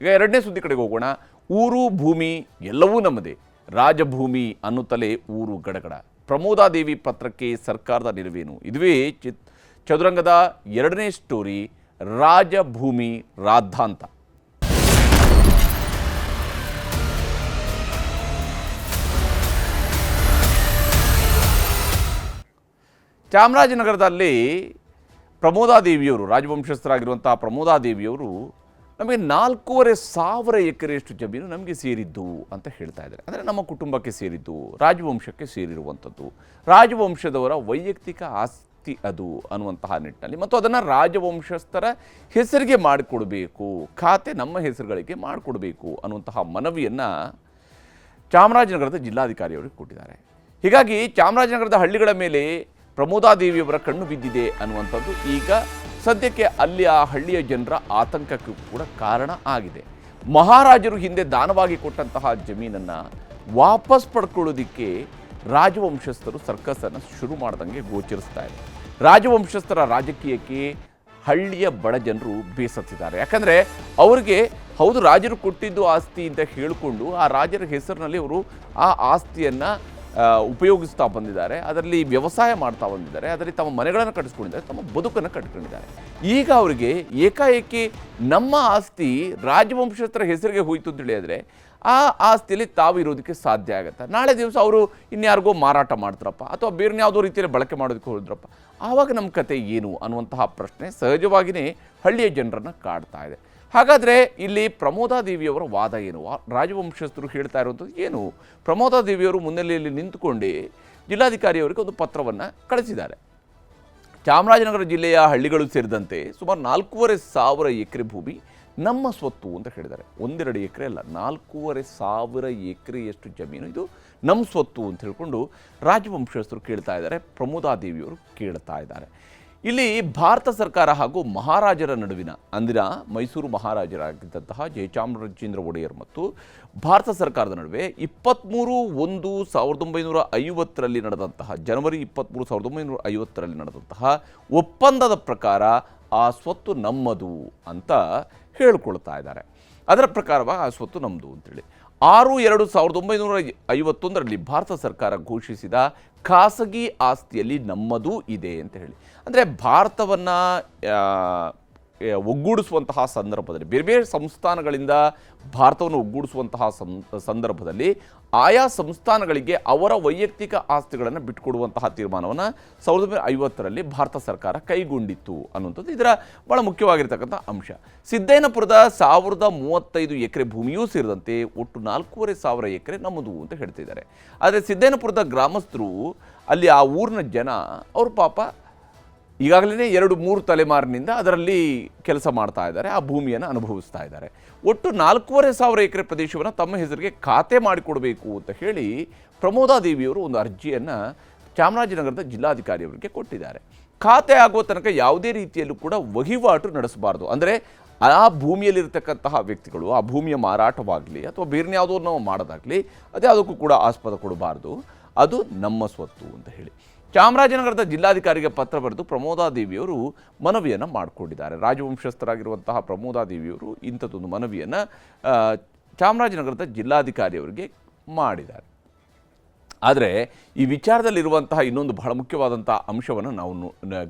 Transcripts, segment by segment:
ಈಗ ಎರಡನೇ ಸುದ್ದಿ ಕಡೆಗೆ ಹೋಗೋಣ. ಊರು ಭೂಮಿ ಎಲ್ಲವೂ ನಮ್ಮದೇ, ರಾಜಭೂಮಿ ಅನ್ನುತ್ತಲೇ ಊರು ಗಡಗಡ. ಪ್ರಮೋದಾದೇವಿ ಪತ್ರಕ್ಕೆ ಸರ್ಕಾರದ ನಿಲುವೇನು? ಇದುವೇ ಚದುರಂಗದ ಎರಡನೇ ಸ್ಟೋರಿ, ರಾಜಭೂಮಿ ರಾದ್ಧಾಂತ. ಚಾಮರಾಜನಗರದಲ್ಲಿ ಪ್ರಮೋದಾದೇವಿಯವರು, ರಾಜವಂಶಸ್ಥರಾಗಿರುವಂಥ ಪ್ರಮೋದಾದೇವಿಯವರು ನಮಗೆ 4,500 ಎಕರೆಯಷ್ಟು ಜಮೀನು ನಮಗೆ ಸೇರಿದ್ದು ಅಂತ ಹೇಳ್ತಾ ಇದ್ದಾರೆ. ಅಂದರೆ ನಮ್ಮ ಕುಟುಂಬಕ್ಕೆ ಸೇರಿದ್ದು, ರಾಜವಂಶಕ್ಕೆ ಸೇರಿರುವಂಥದ್ದು, ರಾಜವಂಶದವರ ವೈಯಕ್ತಿಕ ಆಸ್ತಿ ಅದು ಅನ್ನುವಂತಹ ನಿಟ್ಟಿನಲ್ಲಿ, ಮತ್ತು ಅದನ್ನು ರಾಜವಂಶಸ್ಥರ ಹೆಸರಿಗೆ ಮಾಡಿಕೊಡಬೇಕು, ಖಾತೆ ನಮ್ಮ ಹೆಸರುಗಳಿಗೆ ಮಾಡಿಕೊಡಬೇಕು ಅನ್ನುವಂತಹ ಮನವಿಯನ್ನು ಚಾಮರಾಜನಗರದ ಜಿಲ್ಲಾಧಿಕಾರಿಯವರಿಗೆ ಕೊಟ್ಟಿದ್ದಾರೆ. ಹೀಗಾಗಿ ಚಾಮರಾಜನಗರದ ಹಳ್ಳಿಗಳ ಮೇಲೆ ಪ್ರಮೋದಾದೇವಿಯವರ ಕಣ್ಣು ಬಿದ್ದಿದೆ ಅನ್ನುವಂಥದ್ದು ಈಗ ಸದ್ಯಕ್ಕೆ ಅಲ್ಲಿ ಆ ಹಳ್ಳಿಯ ಜನರ ಆತಂಕಕ್ಕೂ ಕೂಡ ಕಾರಣ ಆಗಿದೆ. ಮಹಾರಾಜರು ಹಿಂದೆ ದಾನವಾಗಿ ಕೊಟ್ಟಂತಹ ಜಮೀನನ್ನು ವಾಪಸ್ ಪಡ್ಕೊಳ್ಳೋದಕ್ಕೆ ರಾಜವಂಶಸ್ಥರು ಸರ್ಕಸನ್ನು ಶುರು ಮಾಡ್ದಂಗೆ ಗೋಚರಿಸ್ತಾ ಇದೆ. ರಾಜವಂಶಸ್ಥರ ರಾಜಕೀಯಕ್ಕೆ ಹಳ್ಳಿಯ ಬಡ ಜನರು ಬೇಸತ್ತಿದ್ದಾರೆ. ಯಾಕಂದರೆ ಅವರಿಗೆ ಹೌದು ರಾಜರು ಕೊಟ್ಟಿದ್ದು ಆಸ್ತಿ ಅಂತ ಹೇಳಿಕೊಂಡು ಆ ರಾಜರ ಹೆಸರಿನಲ್ಲಿ ಅವರು ಆ ಆಸ್ತಿಯನ್ನು ಉಪಯೋಗಿಸ್ತಾ ಬಂದಿದ್ದಾರೆ, ಅದರಲ್ಲಿ ವ್ಯವಸಾಯ ಮಾಡ್ತಾ ಬಂದಿದ್ದಾರೆ, ಅದರಲ್ಲಿ ತಮ್ಮ ಮನೆಗಳನ್ನು ಕಟ್ಟಿಸ್ಕೊಂಡಿದ್ದಾರೆ, ತಮ್ಮ ಬದುಕನ್ನು ಕಟ್ಕೊಂಡಿದ್ದಾರೆ. ಈಗ ಅವರಿಗೆ ಏಕಾಏಕಿ ನಮ್ಮ ಆಸ್ತಿ ರಾಜವಂಶಸ್ಥರ ಹೆಸರಿಗೆ ಹೋಯಿತು ಅಂತ ಹೇಳಿದರೆ ಆ ಆಸ್ತಿಯಲ್ಲಿ ತಾವು ಇರೋದಕ್ಕೆ ಸಾಧ್ಯ ಆಗುತ್ತೆ. ನಾಳೆ ದಿವಸ ಅವರು ಇನ್ಯಾರಿಗೋ ಮಾರಾಟ ಮಾಡ್ತಾರಪ್ಪ, ಅಥವಾ ಬೇರೆ ಯಾವುದೋ ರೀತಿಯಲ್ಲಿ ಬಳಕೆ ಮಾಡೋದಕ್ಕೆ ಹೋದ್ರಪ್ಪ, ಆವಾಗ ನಮ್ಮ ಕತೆ ಏನು ಅನ್ನುವಂತಹ ಪ್ರಶ್ನೆ ಸಹಜವಾಗಿಯೇ ಹಳ್ಳಿಯ ಜನರನ್ನು ಕಾಡ್ತಾ ಇದೆ. ಹಾಗಾದರೆ ಇಲ್ಲಿ ಪ್ರಮೋದಾದೇವಿಯವರ ವಾದ ಏನು? ರಾಜವಂಶಸ್ಥರು ಹೇಳ್ತಾ ಇರುವಂಥದ್ದು ಏನು? ಪ್ರಮೋದಾದೇವಿಯವರು ಮುನ್ನೆಲೆಯಲ್ಲಿ ನಿಂತುಕೊಂಡೇ ಜಿಲ್ಲಾಧಿಕಾರಿಯವರಿಗೆ ಒಂದು ಪತ್ರವನ್ನು ಕಳಿಸಿದ್ದಾರೆ. ಚಾಮರಾಜನಗರ ಜಿಲ್ಲೆಯ ಹಳ್ಳಿಗಳು ಸೇರಿದಂತೆ ಸುಮಾರು 4,500 ಎಕರೆ ಭೂಮಿ ನಮ್ಮ ಸ್ವತ್ತು ಅಂತ ಹೇಳಿದ್ದಾರೆ. 1-2 ಎಕರೆ ಅಲ್ಲ, 4,500 ಎಕರೆಯಷ್ಟು ಜಮೀನು ಇದು ನಮ್ಮ ಸ್ವತ್ತು ಅಂತ ಹೇಳ್ಕೊಂಡು ರಾಜವಂಶಸ್ಥರು ಕೇಳ್ತಾ ಇದ್ದಾರೆ, ಪ್ರಮೋದಾದೇವಿಯವರು ಕೇಳ್ತಾ ಇದ್ದಾರೆ. ಇಲ್ಲಿ ಭಾರತ ಸರ್ಕಾರ ಹಾಗೂ ಮಹಾರಾಜರ ನಡುವಿನ, ಅಂದಿನ ಮೈಸೂರು ಮಹಾರಾಜರಾಗಿದ್ದಂತಹ ಜಯಚಾಮರಾಜೇಂದ್ರ ಒಡೆಯರ್ ಮತ್ತು ಭಾರತ ಸರ್ಕಾರದ ನಡುವೆ 23/1/1950 ನಡೆದಂತಹ, ಜನವರಿ 23, 1950 ನಡೆದಂತಹ ಒಪ್ಪಂದದ ಪ್ರಕಾರ ಆ ಸ್ವತ್ತು ನಮ್ಮದು ಅಂತ ಹೇಳ್ಕೊಳ್ತಾ ಇದ್ದಾರೆ. ಅದರ ಪ್ರಕಾರವಾಗಿ ಆ ಸ್ವತ್ತು ನಮ್ಮದು ಅಂತೇಳಿ 6/2/1951 ಭಾರತ ಸರ್ಕಾರ ಘೋಷಿಸಿದ ಖಾಸಗಿ ಆಸ್ತಿಯಲ್ಲಿ ನಮ್ಮದು ಇದೆ ಅಂತ ಹೇಳಿ, ಅಂದರೆ ಭಾರತವನ್ನು ಒಗ್ಗೂಡಿಸುವಂತಹ ಸಂದರ್ಭದಲ್ಲಿ, ಬೇರೆ ಬೇರೆ ಸಂಸ್ಥಾನಗಳಿಂದ ಭಾರತವನ್ನು ಒಗ್ಗೂಡಿಸುವಂತಹ ಸಂದರ್ಭದಲ್ಲಿ ಆಯಾ ಸಂಸ್ಥಾನಗಳಿಗೆ ಅವರ ವೈಯಕ್ತಿಕ ಆಸ್ತಿಗಳನ್ನು ಬಿಟ್ಟುಕೊಡುವಂತಹ ತೀರ್ಮಾನವನ್ನು 1950 ಭಾರತ ಸರ್ಕಾರ ಕೈಗೊಂಡಿತ್ತು ಅನ್ನುವಂಥದ್ದು ಇದರ ಭಾಳ ಮುಖ್ಯವಾಗಿರ್ತಕ್ಕಂಥ ಅಂಶ. ಸಿದ್ದಯ್ಯನಪುರದ 1035 ಎಕರೆ ಭೂಮಿಯೂ ಸೇರಿದಂತೆ ಒಟ್ಟು 4,500 ಎಕರೆ ನಮ್ಮದು ಅಂತ ಹೇಳ್ತಿದ್ದಾರೆ. ಆದರೆ ಸಿದ್ದಯ್ಯನಪುರದ ಗ್ರಾಮಸ್ಥರು, ಅಲ್ಲಿ ಆ ಊರಿನ ಜನ, ಅವರು ಪಾಪ ಈಗಾಗಲೇ 2-3 ತಲೆಮಾರಿನಿಂದ ಅದರಲ್ಲಿ ಕೆಲಸ ಮಾಡ್ತಾ ಇದ್ದಾರೆ, ಆ ಭೂಮಿಯನ್ನು ಅನುಭವಿಸ್ತಾ ಇದ್ದಾರೆ. ಒಟ್ಟು 4,500 ಎಕರೆ ಪ್ರದೇಶವನ್ನು ತಮ್ಮ ಹೆಸರಿಗೆ ಖಾತೆ ಮಾಡಿಕೊಡಬೇಕು ಅಂತ ಹೇಳಿ ಪ್ರಮೋದಾದೇವಿಯವರು ಒಂದು ಅರ್ಜಿಯನ್ನು ಚಾಮರಾಜನಗರದ ಜಿಲ್ಲಾಧಿಕಾರಿಯವರಿಗೆ ಕೊಟ್ಟಿದ್ದಾರೆ. ಖಾತೆ ಆಗುವ ತನಕ ಯಾವುದೇ ರೀತಿಯಲ್ಲೂ ಕೂಡ ವಹಿವಾಟು ನಡೆಸಬಾರ್ದು, ಅಂದರೆ ಆ ಭೂಮಿಯಲ್ಲಿರ್ತಕ್ಕಂತಹ ವ್ಯಕ್ತಿಗಳು ಆ ಭೂಮಿಯ ಮಾರಾಟವಾಗಲಿ ಅಥವಾ ಬೇರೆ ಯಾವುದೋ ನಾವು ಮಾಡೋದಾಗಲಿ ಅದ್ಯಾವುದಕ್ಕೂ ಕೂಡ ಆಸ್ಪದ ಕೊಡಬಾರ್ದು, ಅದು ನಮ್ಮ ಸ್ವತ್ತು ಅಂತ ಹೇಳಿ ಚಾಮರಾಜನಗರದ ಜಿಲ್ಲಾಧಿಕಾರಿಗೆ ಪತ್ರ ಬರೆದು ಪ್ರಮೋದಾದೇವಿಯವರು ಮನವಿಯನ್ನು ಮಾಡಿಕೊಂಡಿದ್ದಾರೆ. ರಾಜವಂಶಸ್ಥರಾಗಿರುವಂತಹ ಪ್ರಮೋದಾದೇವಿಯವರು ಇಂಥದ್ದೊಂದು ಮನವಿಯನ್ನು ಚಾಮರಾಜನಗರದ ಜಿಲ್ಲಾಧಿಕಾರಿಯವರಿಗೆ ಮಾಡಿದ್ದಾರೆ. ಆದರೆ ಈ ವಿಚಾರದಲ್ಲಿರುವಂತಹ ಇನ್ನೊಂದು ಬಹಳ ಮುಖ್ಯವಾದಂಥ ಅಂಶವನ್ನು ನಾವು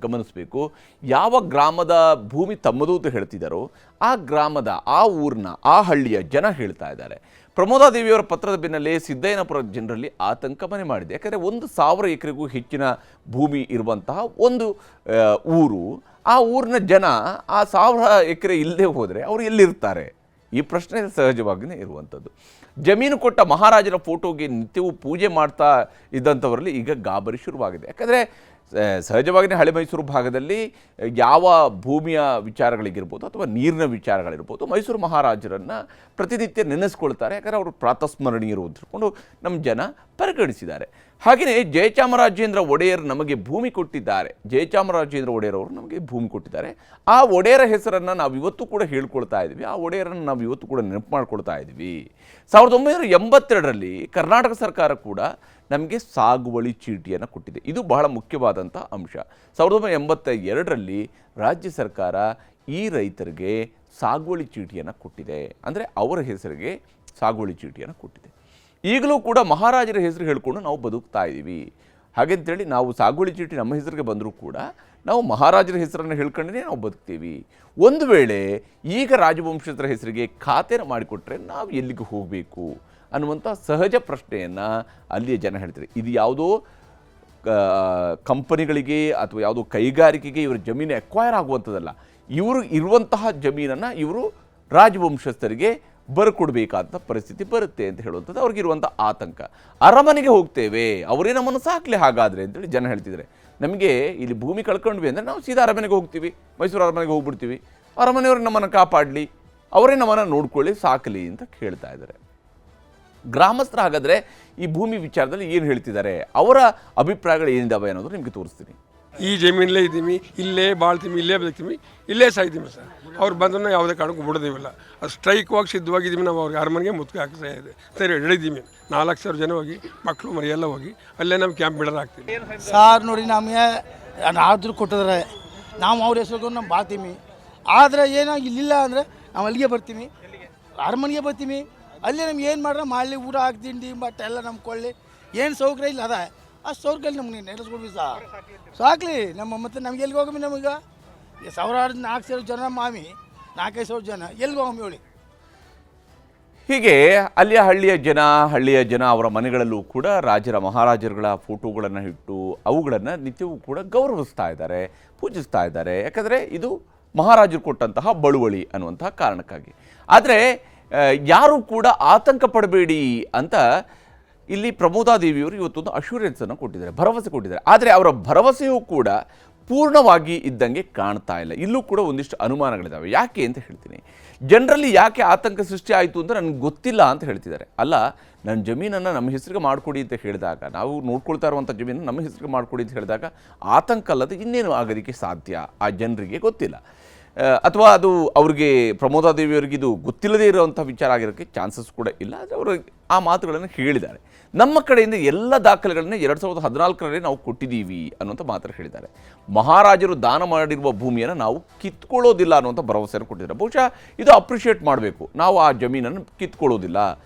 ಗಮನಿಸಬೇಕು. ಯಾವ ಗ್ರಾಮದ ಭೂಮಿ ತಮ್ಮದು ಅಂತ ಹೇಳ್ತಿದ್ದಾರೋ ಆ ಗ್ರಾಮದ, ಆ ಊರಿನ, ಆ ಹಳ್ಳಿಯ ಜನ ಹೇಳ್ತಾ ಇದ್ದಾರೆ. ಪ್ರಮೋದಾದೇವಿಯವರ ಪತ್ರದ ಬೆನ್ನಲ್ಲೇ ಸಿದ್ದಯ್ಯನಪುರ ಜನರಲ್ಲಿ ಆತಂಕ ಮನೆ ಮಾಡಿದೆ. ಯಾಕಂದರೆ 1,000 ಎಕರೆಗೂ ಹೆಚ್ಚಿನ ಭೂಮಿ ಇರುವಂತಹ ಒಂದು ಊರು, ಆ ಊರಿನ ಜನ ಆ 1,000 ಎಕರೆ ಇಲ್ಲದೆ ಹೋದರೆ ಅವರು ಎಲ್ಲಿರ್ತಾರೆ? ಈ ಪ್ರಶ್ನೆ ಸಹಜವಾಗಿಯೇ ಇರುವಂಥದ್ದು. ಜಮೀನು ಕೊಟ್ಟ ಮಹಾರಾಜರ ಫೋಟೋಗೆ ನಿತ್ಯವೂ ಪೂಜೆ ಮಾಡ್ತಾ ಇದ್ದಂಥವರಲ್ಲಿ ಈಗ ಗಾಬರಿ ಶುರುವಾಗಿದೆ. ಯಾಕಂದರೆ ಸಹಜವಾಗಿಯೇ ಹಳೆ ಮೈಸೂರು ಭಾಗದಲ್ಲಿ ಯಾವ ಭೂಮಿಯ ವಿಚಾರಗಳಿಗಿರ್ಬೋದು ಅಥವಾ ನೀರಿನ ವಿಚಾರಗಳಿರ್ಬೋದು ಮೈಸೂರು ಮಹಾರಾಜರನ್ನು ಪ್ರತಿನಿತ್ಯ ನೆನೆಸ್ಕೊಳ್ತಾರೆ. ಯಾಕಂದರೆ ಅವರು ಪ್ರಾತಸ್ಮರಣೀಯರು ಅಂತ ಹೇಳ್ಕೊಂಡು ನಮ್ಮ ಜನ ಪರಿಗಣಿಸಿದ್ದಾರೆ. ಹಾಗೆಯೇ ಜಯಚಾಮರಾಜೇಂದ್ರ ಒಡೆಯರ್ ನಮಗೆ ಭೂಮಿ ಕೊಟ್ಟಿದ್ದಾರೆ, ಜಯಚಾಮರಾಜೇಂದ್ರ ಒಡೆಯರ್ ಅವರು ನಮಗೆ ಭೂಮಿ ಕೊಟ್ಟಿದ್ದಾರೆ. ಆ ಒಡೆಯರ ಹೆಸರನ್ನು ನಾವು ಇವತ್ತು ಕೂಡ ಹೇಳ್ಕೊಳ್ತಾ ಇದ್ದೀವಿ, ಆ ಒಡೆಯರನ್ನು ನಾವು ಇವತ್ತು ಕೂಡ ನೆನಪು ಮಾಡ್ಕೊಳ್ತಾ ಇದ್ದೀವಿ. 1982 ಕರ್ನಾಟಕ ಸರ್ಕಾರ ಕೂಡ ನಮಗೆ ಸಾಗುವಳಿ ಚೀಟಿಯನ್ನು ಕೊಟ್ಟಿದೆ. ಇದು ಬಹಳ ಮುಖ್ಯವಾದಂಥ ಅಂಶ. 1982 ರಾಜ್ಯ ಸರ್ಕಾರ ಈ ರೈತರಿಗೆ ಸಾಗುವಳಿ ಚೀಟಿಯನ್ನು ಕೊಟ್ಟಿದೆ. ಅಂದರೆ ಅವರ ಹೆಸರಿಗೆ ಸಾಗುವಳಿ ಚೀಟಿಯನ್ನು ಕೊಟ್ಟಿದೆ. ಈಗಲೂ ಕೂಡ ಮಹಾರಾಜರ ಹೆಸರು ಹೇಳ್ಕೊಂಡು ನಾವು ಬದುಕ್ತಾ ಇದ್ದೀವಿ. ಹಾಗೆಂತೇಳಿ ನಾವು ಸಾಗುವಳಿ ಚೀಟಿ ನಮ್ಮ ಹೆಸರಿಗೆ ಬಂದರೂ ಕೂಡ ನಾವು ಮಹಾರಾಜರ ಹೆಸರನ್ನು ಹೇಳ್ಕೊಂಡೇ ನಾವು ಬದುಕ್ತೀವಿ. ಒಂದು ವೇಳೆ ಈಗ ರಾಜವಂಶಸ್ಥರ ಹೆಸರಿಗೆ ಖಾತೆನ ಮಾಡಿಕೊಟ್ರೆ ನಾವು ಎಲ್ಲಿಗೆ ಹೋಗಬೇಕು ಅನ್ನುವಂಥ ಸಹಜ ಪ್ರಶ್ನೆಯನ್ನು ಅಲ್ಲಿಯ ಜನ ಹೇಳ್ತಾರೆ. ಇದು ಯಾವುದೋ ಕಂಪನಿಗಳಿಗೆ ಅಥವಾ ಯಾವುದೋ ಕೈಗಾರಿಕೆಗೆ ಇವರ ಜಮೀನು ಎಕ್ವೈರ್ ಆಗುವಂಥದ್ದಲ್ಲ. ಇವರು ಇರುವಂತಹ ಜಮೀನನ್ನು ಇವರು ರಾಜವಂಶಸ್ಥರಿಗೆ ಬರ್ಕೊಡ್ಬೇಕಾದಂಥ ಪರಿಸ್ಥಿತಿ ಬರುತ್ತೆ ಅಂತ ಹೇಳುವಂಥದ್ದು ಅವ್ರಿಗಿರುವಂಥ ಆತಂಕ. ಅರಮನೆಗೆ ಹೋಗ್ತೇವೆ, ಅವರೇ ನಮ್ಮನ್ನು ಸಾಕಲಿ ಹಾಗಾದರೆ ಅಂತೇಳಿ ಜನ ಹೇಳ್ತಿದ್ದಾರೆ. ನಮಗೆ ಇಲ್ಲಿ ಭೂಮಿ ಕಳ್ಕೊಂಡ್ವಿ ಅಂದರೆ ನಾವು ಸೀದಾ ಅರಮನೆಗೆ ಹೋಗ್ತೀವಿ, ಮೈಸೂರು ಅರಮನೆಗೆ ಹೋಗ್ಬಿಡ್ತೀವಿ, ಅರಮನೆಯವ್ರಿಗೆ ನಮ್ಮನ್ನು ಕಾಪಾಡಲಿ, ಅವರೇ ನಮ್ಮನ್ನು ನೋಡ್ಕೊಳ್ಳಿ, ಸಾಕಲಿ ಅಂತ ಕೇಳ್ತಾ ಇದ್ದಾರೆ. ಗ್ರಾಮಸ್ಥರು ಹಾಗಾದರೆ ಈ ಭೂಮಿ ವಿಚಾರದಲ್ಲಿ ಏನು ಹೇಳ್ತಿದ್ದಾರೆ, ಅವರ ಅಭಿಪ್ರಾಯಗಳು ಏನಿದ್ದಾವೆ ಅನ್ನೋದು ನಿಮಗೆ ತೋರಿಸ್ತೀನಿ. ಈ ಜಮೀನಲ್ಲೇ ಇದ್ದೀವಿ, ಇಲ್ಲೇ ಬಾಳ್ತೀವಿ, ಇಲ್ಲೇ ಬದುಕ್ತೀವಿ, ಇಲ್ಲೇ ಸಾಯ್ತೀವಿ ಸರ್. ಅವ್ರು ಬಂದನ್ನು ಯಾವುದೇ ಕಾರಣಕ್ಕೂ ಬಿಡೋದಿಲ್ಲ. ಅದು ಸ್ಟ್ರೈಕ್ವಾಗಿ ಸಿದ್ಧವಾಗಿದ್ದೀವಿ. ನಾವು ಅವ್ರಿಗೆ ಅರಮನೆಗೆ ಮುತ್ತಿಗೆ ಹಾಕ್ತಾ ಇದೆ ಸರಿ ಹೇಳಿದ್ದೀವಿ. 4,00,000 ಜನ ಹೋಗಿ ಮಕ್ಕಳು ಮರಿ ಎಲ್ಲ ಹೋಗಿ ಅಲ್ಲೇ ನಮ್ಮ ಕ್ಯಾಂಪ್ ಬಿಡೋದು ಹಾಕ್ತೀವಿ ಸಾರ್. ನೋಡಿ ನಮಗೆ ಆದರೂ ಕೊಟ್ಟಿದ್ರೆ ನಾವು ಅವ್ರ ಹೆಸರು ನಾವು ಬಾಳ್ತೀವಿ. ಆದರೆ ಏನೋ ಇಲ್ಲಿಲ್ಲ ಅಂದರೆ ನಾವು ಅಲ್ಲಿಗೆ ಬರ್ತೀವಿ, ಅರಮನೆಗೆ ಬರ್ತೀವಿ. ಅಲ್ಲಿ ನಮ್ಗೆ ಏನು ಮಾಡ್ರೆ ಮಾಡಲಿ, ಊಟ ಹಾಕಿ ತಿಂಡಿ ಬಟ್ಟೆ ಎಲ್ಲ ನಮ್ಮ ಕೊಳ್ಳಿ ಏನು ಸೌಕರ್ಯ ಇಲ್ಲ ಅದ ಆ ಸೌಕರ್ಯ ನಮ್ಗೆ ನೆನೆಸ್ಕೊಡ್ವಿ ಸರ್. ಸಾಕ್ಲಿ ನಮ್ಮ ಮತ್ತೆ ನಮ್ಗೆ ಎಲ್ಲಿಗೆ ಹೋಗಮ್ಮಿ? ನಮಗೆ 4,000 ಜನ ಮಾಮಿ, 4,500 ಜನ ಎಲ್ಲಿಗೆ ಹೋಗಮ್ಮಿ ಹೇಳಿ? ಹೀಗೆ ಅಲ್ಲಿಯ ಹಳ್ಳಿಯ ಜನ ಅವರ ಮನೆಗಳಲ್ಲೂ ಕೂಡ ರಾಜರ ಮಹಾರಾಜರುಗಳ ಫೋಟೋಗಳನ್ನು ಇಟ್ಟು ಅವುಗಳನ್ನು ನಿತ್ಯವೂ ಕೂಡ ಗೌರವಿಸ್ತಾ ಇದ್ದಾರೆ, ಪೂಜಿಸ್ತಾ ಇದ್ದಾರೆ. ಯಾಕಂದರೆ ಇದು ಮಹಾರಾಜರು ಕೊಟ್ಟಂತಹ ಬಳುವಳಿ ಅನ್ನುವಂತಹ ಕಾರಣಕ್ಕಾಗಿ. ಆದರೆ ಯಾರೂ ಕೂಡ ಆತಂಕ ಪಡಬೇಡಿ ಅಂತ ಇಲ್ಲಿ ಪ್ರಮೋದಾದೇವಿಯವರು ಇವತ್ತೊಂದು ಅಶ್ಯೂರೆನ್ಸನ್ನು ಕೊಟ್ಟಿದ್ದಾರೆ, ಭರವಸೆ ಕೊಟ್ಟಿದ್ದಾರೆ. ಆದರೆ ಅವರ ಭರವಸೆಯೂ ಕೂಡ ಪೂರ್ಣವಾಗಿ ಇದ್ದಂಗೆ ಕಾಣ್ತಾ ಇಲ್ಲ. ಇಲ್ಲೂ ಕೂಡ ಒಂದಿಷ್ಟು ಅನುಮಾನಗಳಿದ್ದಾವೆ. ಯಾಕೆ ಅಂತ ಹೇಳ್ತೀನಿ. ಜನರಲ್ಲಿ ಯಾಕೆ ಆತಂಕ ಸೃಷ್ಟಿ ಆಯಿತು ಅಂತ ನನಗೆ ಗೊತ್ತಿಲ್ಲ ಅಂತ ಹೇಳ್ತಿದ್ದಾರೆ. ಅಲ್ಲ, ನನ್ನ ಜಮೀನನ್ನು ನಮ್ಮ ಹೆಸರಿಗೆ ಮಾಡಿಕೊಡಿ ಅಂತ ಹೇಳಿದಾಗ, ನಾವು ನೋಡ್ಕೊಳ್ತಾ ಇರುವಂಥ ಜಮೀನನ್ನು ನಮ್ಮ ಹೆಸರಿಗೆ ಮಾಡಿಕೊಡಿ ಅಂತ ಹೇಳಿದಾಗ ಆತಂಕ ಅಲ್ಲದೆ ಇನ್ನೇನು ಆಗೋದಕ್ಕೆ ಸಾಧ್ಯ ಆ ಜನರಿಗೆ ಗೊತ್ತಿಲ್ಲ. ಅಥವಾ ಅದು ಅವ್ರಿಗೆ ಪ್ರಮೋದಾದೇವಿಯವರಿಗೆ ಇದು ಗೊತ್ತಿಲ್ಲದೇ ಇರುವಂಥ ವಿಚಾರ ಆಗಿರೋಕ್ಕೆ ಚಾನ್ಸಸ್ ಕೂಡ ಇಲ್ಲ. ಆದರೆ ಅವರು ಆ ಮಾತುಗಳನ್ನು ಹೇಳಿದ್ದಾರೆ. ನಮ್ಮ ಕಡೆಯಿಂದ ಎಲ್ಲ ದಾಖಲೆಗಳನ್ನ 2014ರಲ್ಲಿ ನಾವು ಕೊಟ್ಟಿದ್ದೀವಿ ಅನ್ನುವಂಥ ಮಾತನ್ನು ಹೇಳಿದ್ದಾರೆ. ಮಹಾರಾಜರು ದಾನ ಮಾಡಿರುವ ಭೂಮಿಯನ್ನು ನಾವು ಕಿತ್ಕೊಳ್ಳೋದಿಲ್ಲ ಅನ್ನುವಂಥ ಭರವಸೆಯನ್ನು ಕೊಟ್ಟಿದ್ದಾರೆ. ಬಹುಶಃ ಇದು ಅಪ್ರಿಷಿಯೇಟ್ ಮಾಡಬೇಕು. ನಾವು ಆ ಜಮೀನನ್ನು ಕಿತ್ಕೊಳ್ಳೋದಿಲ್ಲ,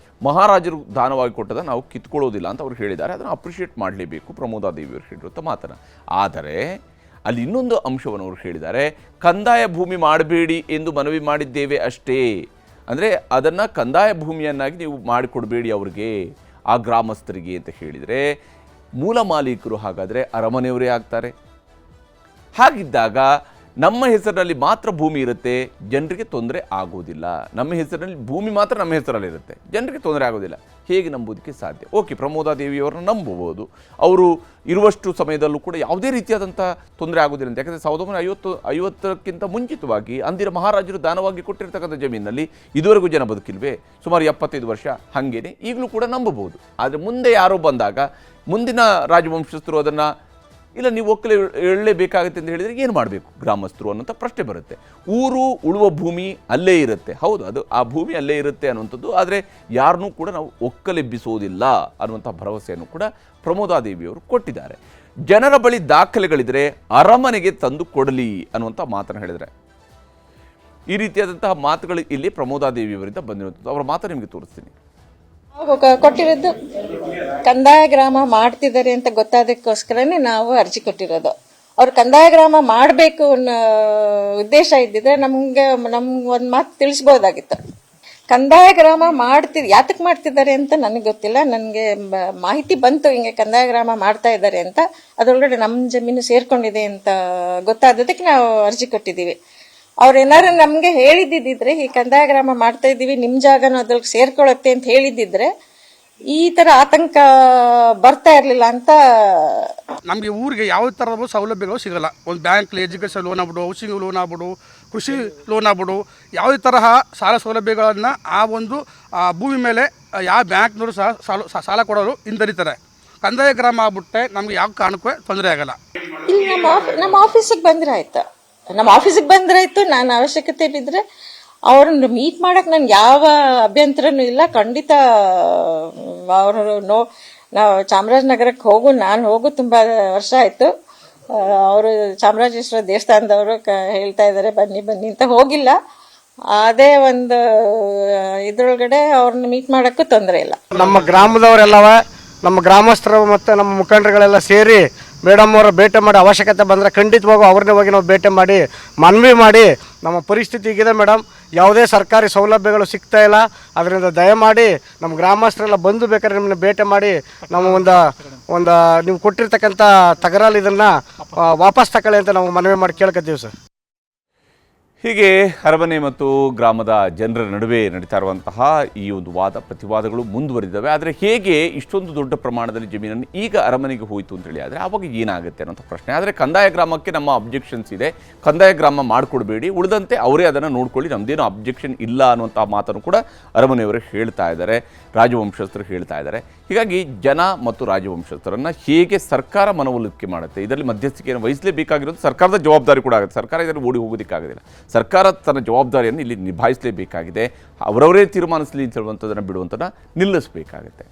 ಮಹಾರಾಜರು ದಾನವಾಗಿ ಕೊಟ್ಟದ ನಾವು ಕಿತ್ಕೊಳ್ಳೋದಿಲ್ಲ ಅಂತ ಅವ್ರು ಹೇಳಿದ್ದಾರೆ. ಅದನ್ನು ಅಪ್ರಿಷಿಯೇಟ್ ಮಾಡಲೇಬೇಕು ಪ್ರಮೋದಾದೇವಿಯವರು ಹೇಳಿರುವಂಥ ಮಾತನ್ನು. ಆದರೆ ಅಲ್ಲಿ ಇನ್ನೊಂದು ಅಂಶವನ್ನು ಅವರು ಹೇಳಿದ್ದಾರೆ. ಕಂದಾಯ ಭೂಮಿ ಮಾಡಬೇಡಿ ಎಂದು ಮನವಿ ಮಾಡಿದ್ದೇವೆ ಅಷ್ಟೇ. ಅಂದರೆ ಅದನ್ನು ಕಂದಾಯ ಭೂಮಿಯನ್ನಾಗಿ ನೀವು ಮಾಡಿಕೊಡಬೇಡಿ ಅವ್ರಿಗೆ, ಆ ಗ್ರಾಮಸ್ಥರಿಗೆ ಅಂತ ಹೇಳಿದರೆ ಮೂಲ ಮಾಲೀಕರು ಹಾಗಾದರೆ ಅರಮನೆಯವರೇ ಆಗ್ತಾರೆ. ಹಾಗಿದ್ದಾಗ ನಮ್ಮ ಹೆಸರಿನಲ್ಲಿ ಮಾತ್ರ ಭೂಮಿ ಇರುತ್ತೆ, ಜನರಿಗೆ ತೊಂದರೆ ಆಗೋದಿಲ್ಲ. ನಮ್ಮ ಹೆಸರಿನಲ್ಲಿ ಭೂಮಿ ಮಾತ್ರ ನಮ್ಮ ಹೆಸರಲ್ಲಿ ಇರುತ್ತೆ, ಜನರಿಗೆ ತೊಂದರೆ ಆಗೋದಿಲ್ಲ. ಹೇಗೆ ನಂಬೋದಕ್ಕೆ ಸಾಧ್ಯ? ಓಕೆ, ಪ್ರಮೋದಾದೇವಿಯವರನ್ನು ನಂಬಬಹುದು. ಅವರು ಇರುವಷ್ಟು ಸಮಯದಲ್ಲೂ ಕೂಡ ಯಾವುದೇ ರೀತಿಯಾದಂಥ ತೊಂದರೆ ಆಗೋದಿಲ್ಲ ಅಂತ. ಯಾಕಂದರೆ 1950ಕ್ಕಿಂತ ಮುಂಚಿತವಾಗಿ ಅಂದಿನ ಮಹಾರಾಜರು ದಾನವಾಗಿ ಕೊಟ್ಟಿರ್ತಕ್ಕಂಥ ಜಮೀನಿನಲ್ಲಿ ಇದುವರೆಗೂ ಜನ ಬದುಕಿಲ್ವೇ? ಸುಮಾರು 75 ವರ್ಷ. ಹಾಗೇನೆ ಈಗಲೂ ಕೂಡ ನಂಬಬಹುದು. ಆದರೆ ಮುಂದೆ ಯಾರೋ ಬಂದಾಗ ಮುಂದಿನ ರಾಜವಂಶಸ್ಥರು ಅದನ್ನು ಇಲ್ಲ ನೀವು ಒಕ್ಕಲೆ ಎಳ್ಳಲೇಬೇಕಾಗುತ್ತೆ ಅಂತ ಹೇಳಿದರೆ ಏನು ಮಾಡಬೇಕು ಗ್ರಾಮಸ್ಥರು ಅನ್ನೋಂಥ ಪ್ರಶ್ನೆ ಬರುತ್ತೆ. ಊರು ಉಳುವ ಭೂಮಿ ಅಲ್ಲೇ ಇರುತ್ತೆ, ಹೌದು, ಅದು ಆ ಭೂಮಿ ಅಲ್ಲೇ ಇರುತ್ತೆ ಅನ್ನುವಂಥದ್ದು. ಆದರೆ ಯಾರನ್ನೂ ಕೂಡ ನಾವು ಒಕ್ಕಲೆಬ್ಬಿಸೋದಿಲ್ಲ ಅನ್ನುವಂಥ ಭರವಸೆಯನ್ನು ಕೂಡ ಪ್ರಮೋದಾದೇವಿಯವರು ಕೊಟ್ಟಿದ್ದಾರೆ. ಜನರ ಬಳಿ ದಾಖಲೆಗಳಿದ್ರೆ ಅರಮನೆಗೆ ತಂದು ಕೊಡಲಿ ಅನ್ನುವಂಥ ಮಾತನ್ನು ಹೇಳಿದರೆ, ಈ ರೀತಿಯಾದಂತಹ ಮಾತುಗಳು ಇಲ್ಲಿ ಪ್ರಮೋದಾದೇವಿಯವರಿಂದ ಬಂದಿರುವಂಥದ್ದು. ಅವರ ಮಾತು ನಿಮಗೆ ತೋರಿಸ್ತೀನಿ. ಕೊಟ್ಟಿರೋದು ಕಂದಾಯ ಗ್ರಾಮ ಮಾಡ್ತಿದ್ದಾರೆ ಅಂತ ಗೊತ್ತಾದಕ್ಕೋಸ್ಕರನೇ ನಾವು ಅರ್ಜಿ ಕೊಟ್ಟಿರೋದು. ಅವ್ರು ಕಂದಾಯ ಗ್ರಾಮ ಮಾಡಬೇಕು ಅನ್ನೋ ಉದ್ದೇಶ ಇದ್ದಿದ್ರೆ ನಮ್ಗೆ ಒಂದು ಮಾತು ತಿಳಿಸ್ಬೋದಾಗಿತ್ತು. ಕಂದಾಯ ಗ್ರಾಮ ಯಾತಕ್ಕೆ ಮಾಡ್ತಿದ್ದಾರೆ ಅಂತ ನನಗೆ ಗೊತ್ತಿಲ್ಲ. ನನಗೆ ಮಾಹಿತಿ ಬಂತು ಹಿಂಗೆ ಕಂದಾಯ ಗ್ರಾಮ ಮಾಡ್ತಾ ಇದ್ದಾರೆ ಅಂತ. ಅದರೊಳಗಡೆ ನಮ್ಮ ಜಮೀನು ಸೇರ್ಕೊಂಡಿದೆ ಅಂತ ಗೊತ್ತಾದದಕ್ಕೆ ನಾವು ಅರ್ಜಿ ಕೊಟ್ಟಿದ್ದೀವಿ. ಅವ್ರೇನಾರು ನಮ್ಗೆ ಹೇಳಿದ್ದಿದ್ರೆ ಈ ಕಂದಾಯ ಗ್ರಾಮ ಮಾಡ್ತಾ ಇದ್ದೀವಿ, ನಿಮ್ ಜಾಗನೂ ಅದ್ರಲ್ಲಿ ಸೇರ್ಕೊಳ್ಳುತ್ತೆ ಅಂತ ಹೇಳಿದಿದ್ರೆ ಈ ತರ ಆತಂಕ ಬರ್ತಾ ಇರ್ಲಿಲ್ಲ ಅಂತ. ನಮಗೆ ಊರಿಗೆ ಯಾವ ಥರದ ಸೌಲಭ್ಯಗಳು ಸಿಗಲ್ಲ. ಒಂದು ಬ್ಯಾಂಕ್ಲಿ ಎಜುಕೇಷನ್ ಲೋನ್ ಆಗ್ಬಿಡು, ಹೌಸಿಂಗ್ ಲೋನ್ ಆಗ್ಬಿಡು, ಕೃಷಿ ಲೋನ್ ಆಗ್ಬಿಡು, ಯಾವುದೇ ತರಹ ಸಾಲ ಸೌಲಭ್ಯಗಳನ್ನು ಆ ಒಂದು ಭೂಮಿ ಮೇಲೆ ಯಾವ ಬ್ಯಾಂಕ್ನವರು ಸಹ ಸಾಲ ಕೊಡೋರು ಹಿಂದರಿತಾರೆ. ಕಂದಾಯ ಗ್ರಾಮ ಆಗ್ಬಿಟ್ಟೆ ನಮ್ಗೆ ಯಾವ ಕಾರಣಕ್ಕೂ ತೊಂದರೆ ಆಗಲ್ಲ. ಇಲ್ಲಿ ನಮ್ಮ ಆಫೀಸಿಗೆ ಬಂದ್ರೆ ಆಯ್ತು, ನಾನು ಅವಶ್ಯಕತೆ ಬಿದ್ದರೆ ಅವ್ರನ್ನ ಮೀಟ್ ಮಾಡಕ್ ನನ್ಗೆ ಯಾವ ಅಭ್ಯಂತರನೂ ಇಲ್ಲ. ಖಂಡಿತ ಅವರು ನಾವು ಚಾಮರಾಜನಗರಕ್ಕೆ ನಾನು ಹೋಗು ತುಂಬಾ ವರ್ಷ ಆಯ್ತು. ಅವರು ಚಾಮರಾಜೇಶ್ವರ ದೇವಸ್ಥಾನದವರು ಹೇಳ್ತಾ ಇದ್ದಾರೆ ಬನ್ನಿ ಅಂತ ಹೋಗಿಲ್ಲ. ಅದೇ ಒಂದು ಇದ್ರೊಳಗಡೆ ಅವ್ರನ್ನ ಮೀಟ್ ಮಾಡೋಕ್ಕೂ ತೊಂದರೆ ಇಲ್ಲ. ನಮ್ಮ ಗ್ರಾಮದವರೆಲ್ಲವ ನಮ್ಮ ಗ್ರಾಮಸ್ಥರು ಮತ್ತು ನಮ್ಮ ಮುಖಂಡರುಗಳೆಲ್ಲ ಸೇರಿ ಮೇಡಮ್ ಅವರ ಭೇಟಿ ಮಾಡಿ ಅವಶ್ಯಕತೆ ಬಂದರೆ ಖಂಡಿತವಾಗೂ ಅವ್ರನ್ನೇ ಹೋಗಿ ನಾವು ಭೇಟಿ ಮಾಡಿ ಮನವಿ ಮಾಡಿ ನಮ್ಮ ಪರಿಸ್ಥಿತಿ ಹೀಗಿದೆ ಮೇಡಮ್, ಯಾವುದೇ ಸರ್ಕಾರಿ ಸೌಲಭ್ಯಗಳು ಸಿಗ್ತಾ ಇಲ್ಲ, ಅದರಿಂದ ದಯಮಾಡಿ ನಮ್ಮ ಗ್ರಾಮಸ್ಥರೆಲ್ಲ ಬಂದು ಬೇಕಾದ್ರೆ ನಿಮ್ಮನ್ನ ಭೇಟಿ ಮಾಡಿ ನಾವು ಒಂದು ನೀವು ಕೊಟ್ಟಿರ್ತಕ್ಕಂಥ ತಗರಾಲು ಇದನ್ನು ವಾಪಸ್ ತಗೊಳ್ಳಿ ಅಂತ ನಾವು ಮನವಿ ಮಾಡಿ ಕೇಳ್ಕೊತೀವಿ ಸರ್. ಹೀಗೆ ಅರಮನೆ ಮತ್ತು ಗ್ರಾಮದ ಜನರ ನಡುವೆ ನಡೀತಾ ಇರುವಂತಹ ಈ ಒಂದು ವಾದ ಪ್ರತಿವಾದಗಳು ಮುಂದುವರಿದವೆ. ಆದರೆ ಹೇಗೆ ಇಷ್ಟೊಂದು ದೊಡ್ಡ ಪ್ರಮಾಣದಲ್ಲಿ ಜಮೀನನ್ನು ಈಗ ಅರಮನೆಗೆ ಹೋಯಿತು ಅಂತೇಳಿ ಆದರೆ ಆವಾಗ ಏನಾಗುತ್ತೆ ಅನ್ನೋಂಥ ಪ್ರಶ್ನೆ. ಆದರೆ ಕಂದಾಯ ಗ್ರಾಮಕ್ಕೆ ನಮ್ಮ ಅಬ್ಜೆಕ್ಷನ್ಸ್ ಇದೆ, ಕಂದಾಯ ಗ್ರಾಮ ಮಾಡಿಕೊಡ್ಬೇಡಿ, ಉಳಿದಂತೆ ಅವರೇ ಅದನ್ನು ನೋಡ್ಕೊಳ್ಳಿ, ನಮ್ಮದೇನು ಅಬ್ಜೆಕ್ಷನ್ ಇಲ್ಲ ಅನ್ನುವಂಥ ಮಾತನ್ನು ಕೂಡ ಅರಮನೆಯವರು ಹೇಳ್ತಾ ಇದ್ದಾರೆ, ರಾಜವಂಶಸ್ಥರು ಹೇಳ್ತಾ ಇದ್ದಾರೆ. ಹೀಗಾಗಿ ಜನ ಮತ್ತು ರಾಜವಂಶಸ್ಥರನ್ನು ಹೇಗೆ ಸರ್ಕಾರ ಮನವೊಲಿಕೆ ಮಾಡುತ್ತೆ, ಇದರಲ್ಲಿ ಮಧ್ಯಸ್ಥಿಕೆಯನ್ನು ವಹಿಸಲೇಬೇಕಾಗಿರೋದು ಸರ್ಕಾರದ ಜವಾಬ್ದಾರಿ ಕೂಡ ಆಗುತ್ತೆ. ಸರ್ಕಾರ ಇದರಲ್ಲಿ ಓಡಿ ಹೋಗೋದಕ್ಕಾಗೋದಿಲ್ಲ. ಸರ್ಕಾರ ತನ್ನ ಜವಾಬ್ದಾರಿಯನ್ನು ಇಲ್ಲಿ ನಿಭಾಯಿಸಲೇಬೇಕಾಗಿದೆ. ಅವರವರೇ ತೀರ್ಮಾನಿಸಲಿ ಅಂತ ಹೇಳುವಂಥದ್ದನ್ನು ಬಿಡುವಂಥದ್ದನ್ನು ನಿಲ್ಲಿಸಬೇಕಾಗುತ್ತೆ.